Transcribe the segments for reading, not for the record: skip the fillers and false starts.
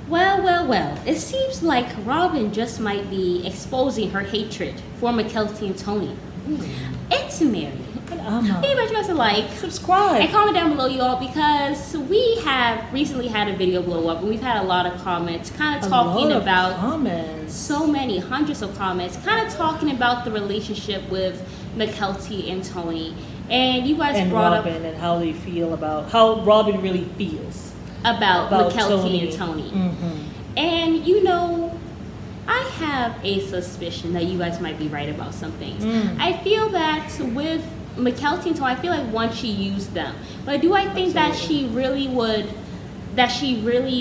Well. It seems like Robyn just might be exposing her hatred for Mykelti and Tony. It's Mary. Hey, but you guys are like, subscribe, and comment down below, y'all, because we have recently had a video blow up, and we've had a lot of comments, kind of talking about so many hundreds of comments, kind of talking about the relationship with Mykelti and Tony, and you guys brought Robyn and how they feel about how Robyn really feels about Mykelti and Tony. And you know, I have a suspicion that you guys might be right about some things. I feel that with Mykelti and Tony, I feel like once she used them, but do I think that she really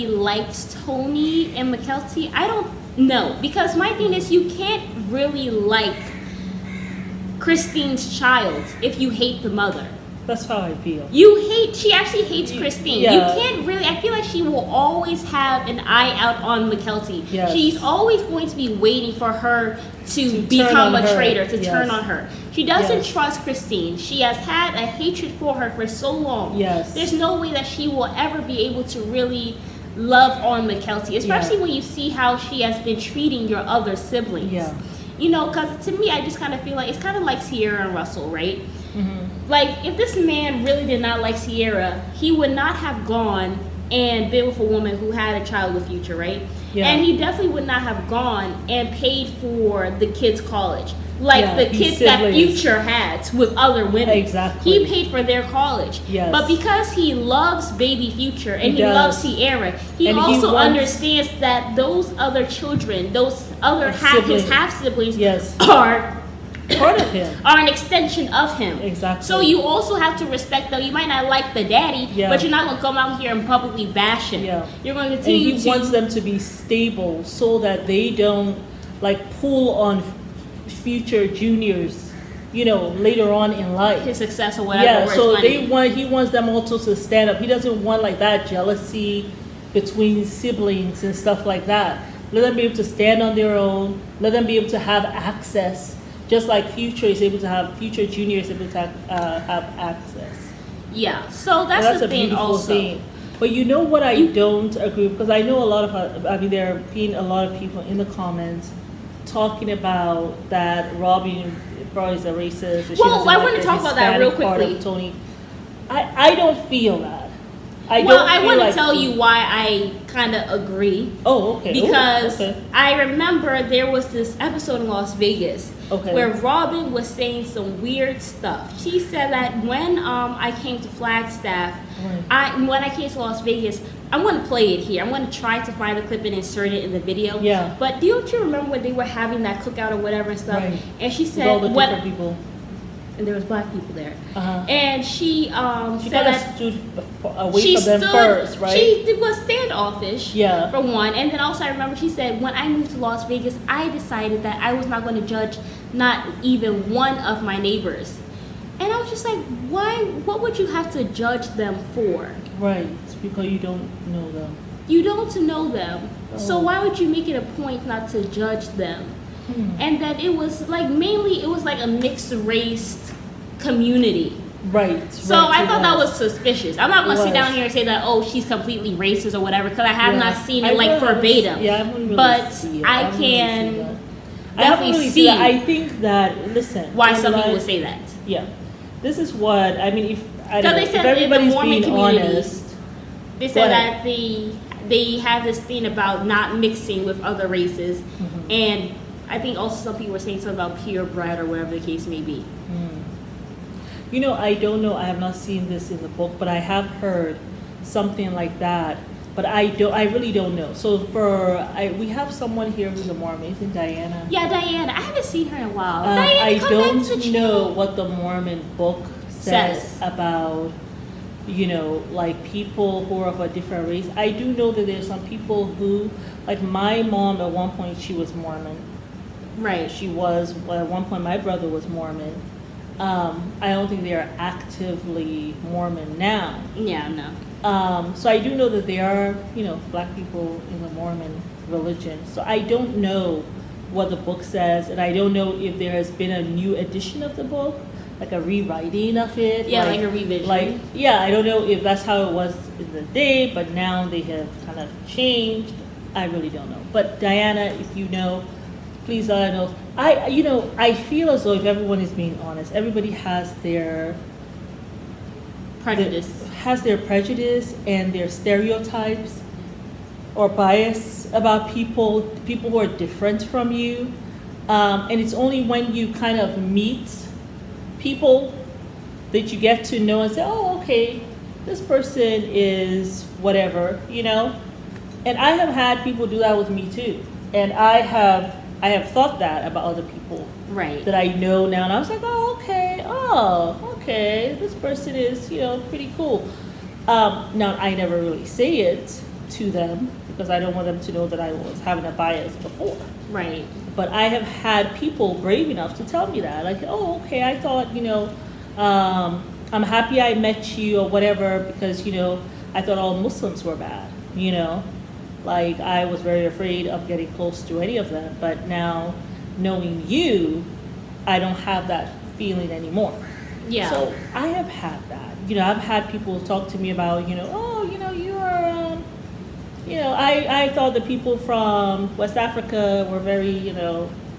likes Tony and Mykelti? I don't know, because my thing is, you can't really like Christine's child if you hate the mother. That's how I feel. She actually hates Christine. You can't really, I feel like she will always have an eye out on Mykelti. She's always going to be waiting for her to become a traitor, to turn on her. She doesn't trust Christine. She has had a hatred for her for so long. There's no way that she will ever be able to really love on Mykelti, especially when you see how she has been treating your other siblings. You know, because to me, I just kind of feel like it's kind of like Sierra and Russell, right? Like, if this man really did not like Sierra, he would not have gone and been with a woman who had a child with Future, right? And he definitely would not have gone and paid for the kids' college. Like the kids that Future had with other women. He paid for their college. But because he loves baby Future and he loves Sierra, he also understands that those other children, those other his half-siblings are part of him, are an extension of him. So you also have to respect that you might not like the daddy, but you're not going to come out here and publicly bash him. You're going to continue and he wants them to be stable so that they don't like pull on Future juniors, you know, later on in life, his success or whatever. So he wants them also to stand up. He doesn't want like that jealousy between siblings and stuff like that. Let them be able to stand on their own. Let them be able to have access. Just like Future Junior is able to have access. So that's the thing also. Thing. But you know what I don't agree, because I know a lot of, there have been a lot of people in the comments talking about that Robyn probably is a racist. Well, I want to talk about that real quickly. Tony. I don't feel that. I want to tell you why I kind of agree. Because I remember there was this episode in Las Vegas where Robyn was saying some weird stuff. She said that when I came to Flagstaff, when I came to Las Vegas, I'm going to play it here. I'm going to try to find the clip and insert it in the video. But don't you remember when they were having that cookout or whatever and stuff? And she said, all the different people. And there was black people there, and she she said that stood away from them first, right? She was standoffish, for one, and then also I remember she said, when I moved to Las Vegas, I decided that I was not going to judge not even one of my neighbors, and I was just like, why? What would you have to judge them for? Right, it's because you don't know them. You don't know them, so why would you make it a point not to judge them? And that it was like mainly it was like a mixed race community. So I thought that was suspicious. I'm not going to sit down here and say that, oh, she's completely racist or whatever, because I have not seen it like verbatim. But I can definitely see. I think that, listen, why some people would say that. This is what I mean. If everybody's being honest, they said that they have this thing about not mixing with other races, and I think also some people were saying something about purebred or whatever the case may be. You know, I don't know. I have not seen this in the book, but I have heard something like that. But I really don't know. So we have someone here who's a Mormon. Isn't Diana? Diana. I haven't seen her in a while. Diana, I don't know what the Mormon book says about, you know, like people who are of a different race. I do know that there's some people who, like my mom at one point, she was Mormon. She was, at one point my brother was Mormon. I don't think they are actively Mormon now. So I do know that there are, you know, black people in the Mormon religion. So I don't know what the book says, and I don't know if there has been a new edition of the book, like a rewriting of it. Like a revision. I don't know if that's how it was in the day, but now they have kind of changed. I really don't know. But Diana, if you know, please let us know. I feel as though if everyone is being honest, everybody has their prejudice and their stereotypes or bias about people who are different from you. And it's only when you kind of meet people that you get to know and say, oh, okay, this person is whatever, And I have had people do that with me too. And I have thought that about other people. Right. That I know now. And I was like, oh, okay, this person is, pretty cool. Now, I never really say it to them because I don't want them to know that I was having a bias before. Right. But I have had people brave enough to tell me that. Like, oh, okay, I thought, I'm happy I met you or whatever because, I thought all Muslims were bad, Like, I was very afraid of getting close to any of them. But now, knowing you, I don't have that feeling anymore. Yeah. So I have had that. I've had people talk to me about, you are, I thought the people from West Africa were very,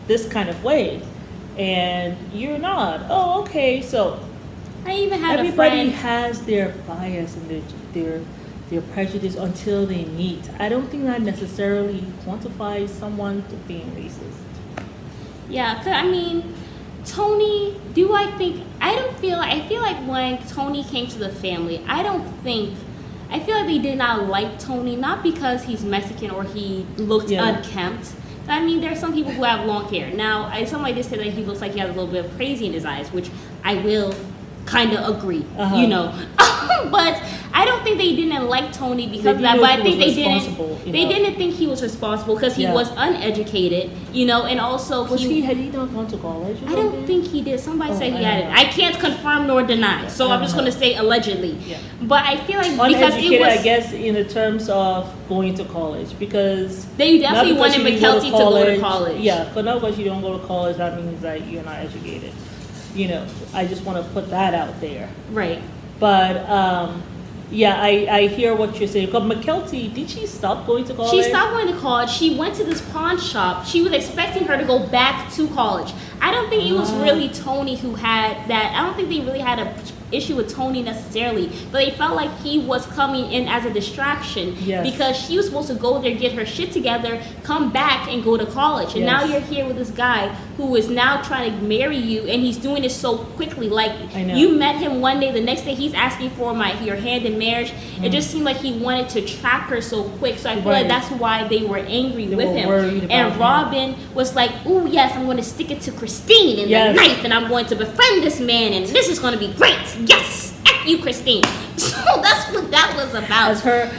this kind of way. And you're not. Oh, okay. So I even had everybody has their bias and their prejudice until they meet. I don't think that necessarily quantifies someone to being racist. Yeah, 'cause Tony, I feel like when Tony came to the family, I feel like they did not like Tony, not because he's Mexican or he looked unkempt. There's some people who have long hair. Now, somebody did say that he looks like he has a little bit of crazy in his eyes, which I will kind of agree, But I don't think they didn't like Tony because of that. But I think they didn't think he was responsible because he was uneducated, and also had he not gone to college? I don't think he did. Somebody said he had it. I can't confirm nor deny, so I'm just going to say allegedly. Yeah. But I feel like because it was, I guess, in the terms of going to college, because they definitely wanted Mykelti to go to college. Yeah, but not because you don't go to college, that means that you're not educated. I just want to put that out there. Right. But I hear what you're saying. But Mykelti, did she stop going to college? She stopped going to college. She went to this pawn shop. She was expecting her to go back to college. I don't think it was really Tony who had that. I don't think they really had a issue with Tony necessarily, but they felt like he was coming in as a distraction because she was supposed to go there, get her shit together, come back and go to college. And now you're here with this guy who is now trying to marry you, and he's doing it so quickly. Like, you met him one day, the next day he's asking for your hand in marriage. It just seemed like he wanted to trap her so quick. So I feel like that's why they were angry with him. And Robyn was like, "Ooh, yes, I'm going to stick it to Christine and the knife, and I'm going to befriend this man, and this is going to be great. Yes, F you, Christine." So that's what that was about.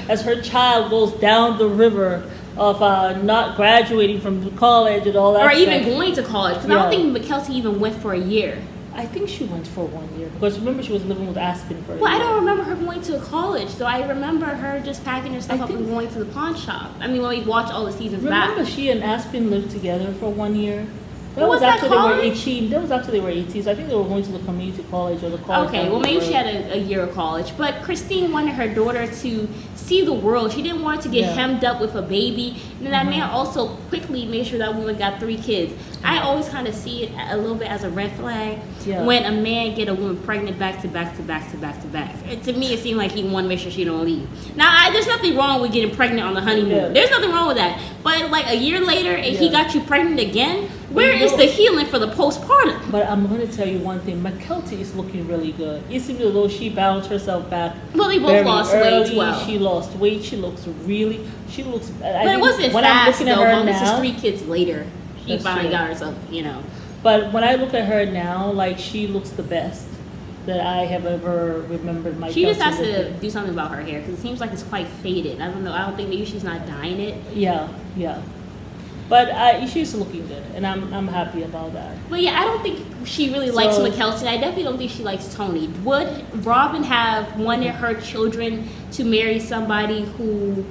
As her child goes down the river of not graduating from college and all that, or even going to college, because I don't think Mykelti even went for a year. I think she went for 1 year because remember she was living with Aspen for a year. I don't remember her going to a college, so I remember her just packing her stuff up and going to the pawn shop. When we watched all the seasons back. Remember she and Aspen lived together for 1 year? That was after they were 18. That was after they were 18. So I think they were going to the community college or the college. Okay, well maybe she had a year of college. But Christine wanted her daughter to see the world. She didn't want her to get hemmed up with a baby. And then that man also quickly made sure that woman got 3 kids. I always kind of see it a little bit as a red flag when a man get a woman pregnant back to back to back to back to back. To me, it seemed like he wanted to make sure she don't leave. Now, there's nothing wrong with getting pregnant on the honeymoon. Yeah. There's nothing wrong with that. But like a year later, and he got you pregnant again, where is the healing for the postpartum? But I'm going to tell you one thing. Mykelti is looking really good. It seems as though she bounced herself back. Well, they both lost weight as well. She lost weight. She looks. But it wasn't fast though. This is 3 kids later. She finally got herself, But when I look at her now, like, she looks the best that I have ever remembered Mykelti. She just has to do something about her hair because it seems like it's quite faded. I don't know. I don't think maybe she's not dyeing it. Yeah. But she's looking good, and I'm happy about that. But yeah, I don't think she really likes Mykelti. I definitely don't think she likes Tony. Would Robyn have wanted her children to marry somebody who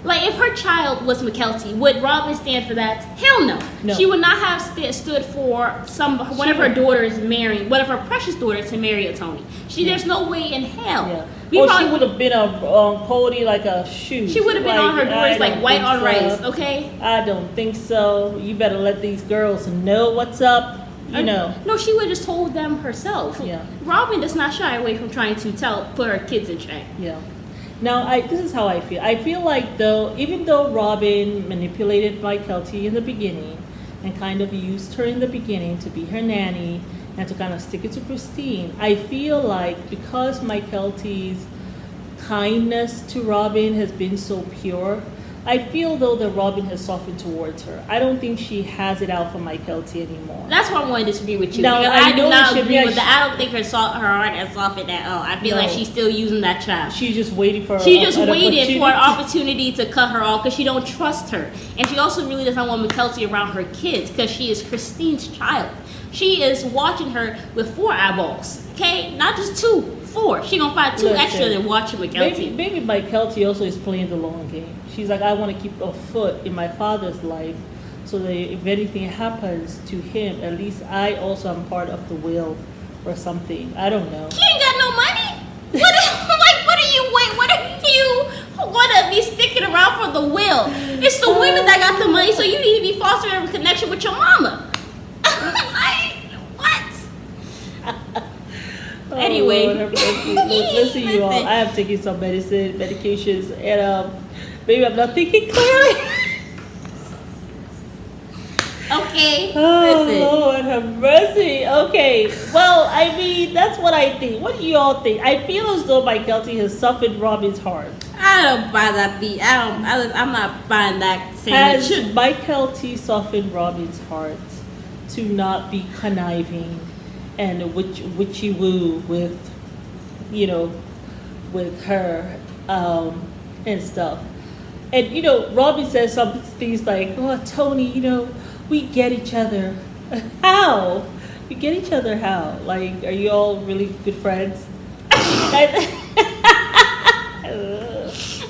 Like, if her child was Mykelti, would Robyn stand for that? Hell no. She would not have stood for one of her daughters marrying, one of her precious daughters to marry a Tony. There's no way in hell. Yeah. She would have been on Kody like a shoe. She would have been on her daughters like white on rice, okay? I don't think so. You better let these girls know what's up. No, she would have just told them herself. Yeah. Robyn does not shy away from trying to put her kids in check. Yeah. Now, this is how I feel. I feel like even though Robyn manipulated Mykelti in the beginning and kind of used her in the beginning to be her nanny and to kind of stick it to Christine, I feel like because Mykelti's kindness to Robyn has been so pure, I feel though that Robyn has softened towards her. I don't think she has it out for Mykelti anymore. That's why I want to disagree with you. Now, because I do not agree with that. I don't think her heart has softened at all. I feel like she's still using that child. She's just waiting for an opportunity to cut her off because she don't trust her. And she also really does not want Mykelti around her kids because she is Christine's child. She is watching her with 4 eyeballs, okay? Not just 2. 4. She gonna find 2 extra than watching Mykelti. Maybe Mykelti also is playing the long game. She's like, I want to keep a foot in my father's life, so that if anything happens to him, at least I also am part of the will, or something. I don't know. He ain't got no money. What are you wanna be sticking around for the will? It's the women that got the money, so you need to be fostering a connection with your mama. Anyway, Lord, listen, you all. I have taken some medications, and maybe I'm not thinking clearly. Okay. Oh, Lord have mercy. Okay. Well, I mean, that's what I think. What do you all think? I feel as though Mykelti has softened Robyn's heart. I don't buy that beat. I'm not buying that sandwich. Has Mykelti softened Robyn's heart to not be conniving and witchy woo with, with her and stuff. And Robyn says some things like, "Oh, Tony, we get each other." How? We get each other how? Like, are you all really good friends?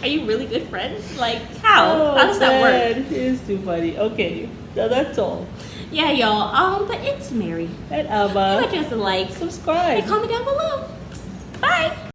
Are you really good friends? Like, how? How does that work? It's too funny. Okay, so that's all. Yeah, y'all. But it's Mary. And Abba. You want just to like, subscribe, and comment down below. Bye.